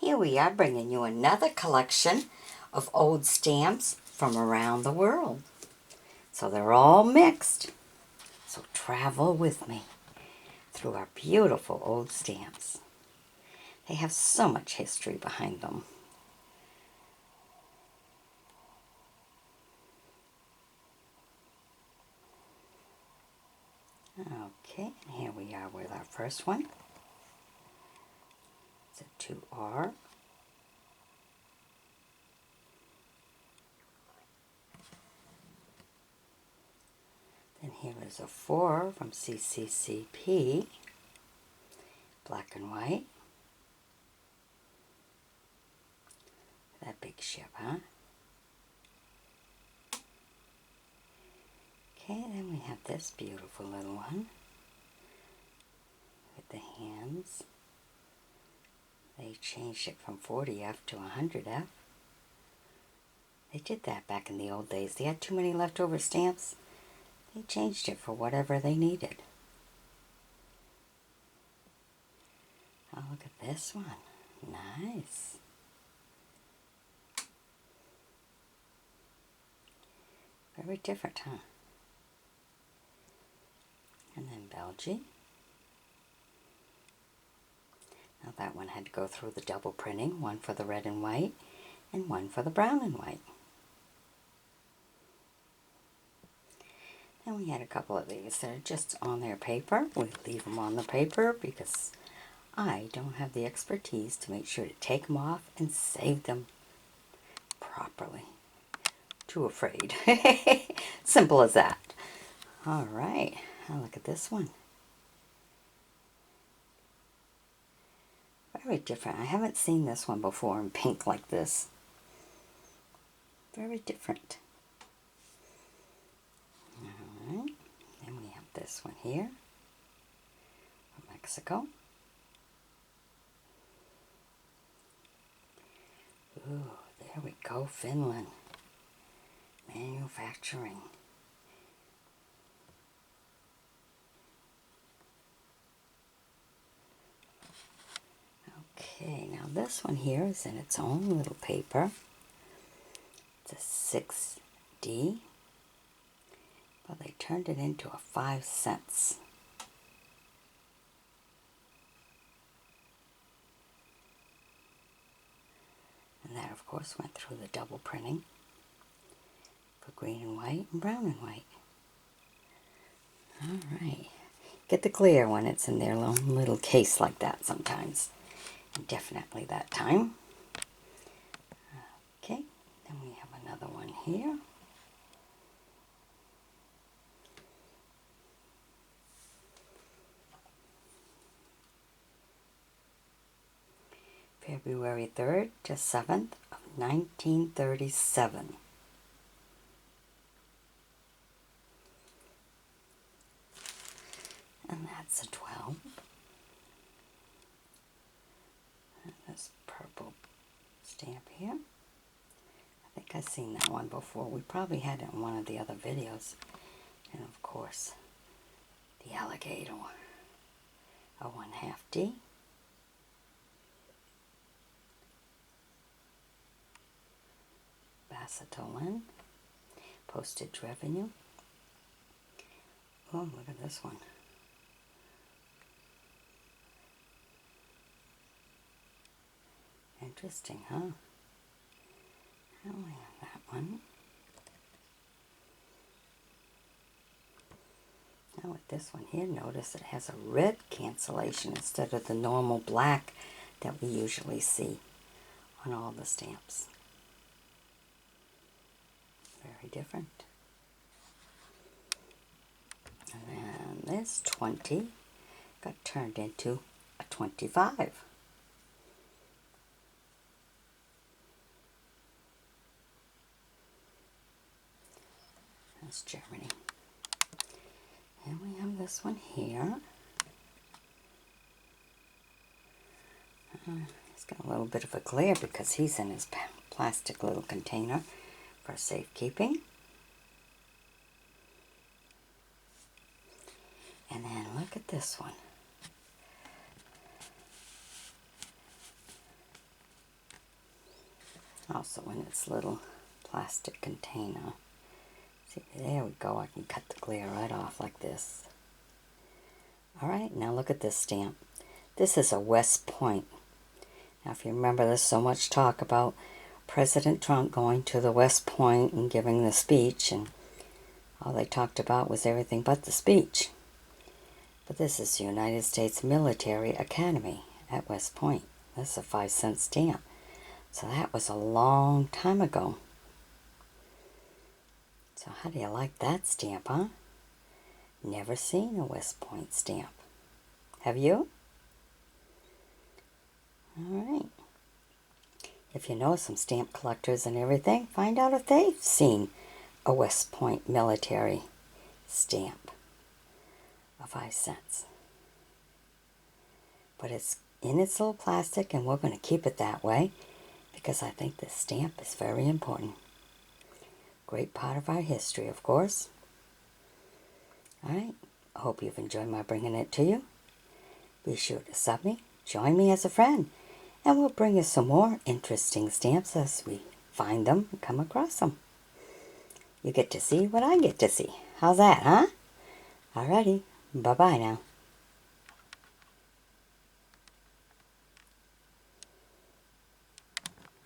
Here we are bringing you another collection of old stamps from around the world. So they're all mixed. So travel with me through our beautiful old stamps. They have so much history behind them. Okay, and here we are with our first one. It's a 2R. Then here is a 4 from CCCP, black and white. That big ship, huh? Okay, then we have this beautiful little one with the hands. They changed it from 40F to 100F. They did that back in the old days. They had too many leftover stamps. They changed it for whatever they needed. Oh, look at this one. Nice. Very different, huh? And then Belgium. Now that one had to go through the double printing, one for the red and white, and one for the brown and white. Then we had a couple of these that are just on their paper. We leave them on the paper because I don't have the expertise to make sure to take them off and save them properly. Too afraid. Simple as that. All right, now look at this one. Very different. I haven't seen this one before in pink like this. Very different. All right, then we have this one here from Mexico. Ooh, there we go, Finland. Manufacturing. Okay, now this one here is in its own little paper. It's a 6D, but they turned it into a 5 cents. And that, of course, went through the double printing for green and white and brown and white. All right. Get the clear when it's in their own little case like that sometimes. And definitely that time. Okay, then we have another one here. February 3rd to 7th of 1937. And that's a 12. And this purple stamp here. I think I've seen that one before. We probably had it in one of the other videos. And of course, the alligator, a 1/2 D. Acetylene, postage revenue. Oh, look at this one. Interesting, huh? Now we have that one. Now with this one here, notice it has a red cancellation instead of the normal black that we usually see on all the stamps. Very different. And then this 20 got turned into a 25. That's Germany. And we have this one here. He's got a little bit of a glare because he's in his plastic little container for safekeeping. And then look at this one. Also in its little plastic container. See, there we go. I can cut the glare right off like this. Alright, now look at this stamp. This is a West Point. Now if you remember, there's so much talk about President Trump going to the West Point and giving the speech, and all they talked about was everything but the speech. But this is the United States Military Academy at West Point. That's a 5-cent stamp. So that was a long time ago. So how do you like that stamp, huh? Never seen a West Point stamp. Have you? Alright. If you know some stamp collectors and everything, find out if they've seen a West Point military stamp of 5 cents. But it's in its little plastic, and we're going to keep it that way because I think this stamp is very important. Great part of our history, of course. Alright, I hope you've enjoyed my bringing it to you. Be sure to sub me, join me as a friend, and we'll bring you some more interesting stamps as we find them and come across them. You get to see what I get to see. How's that, huh? Alrighty, bye-bye now.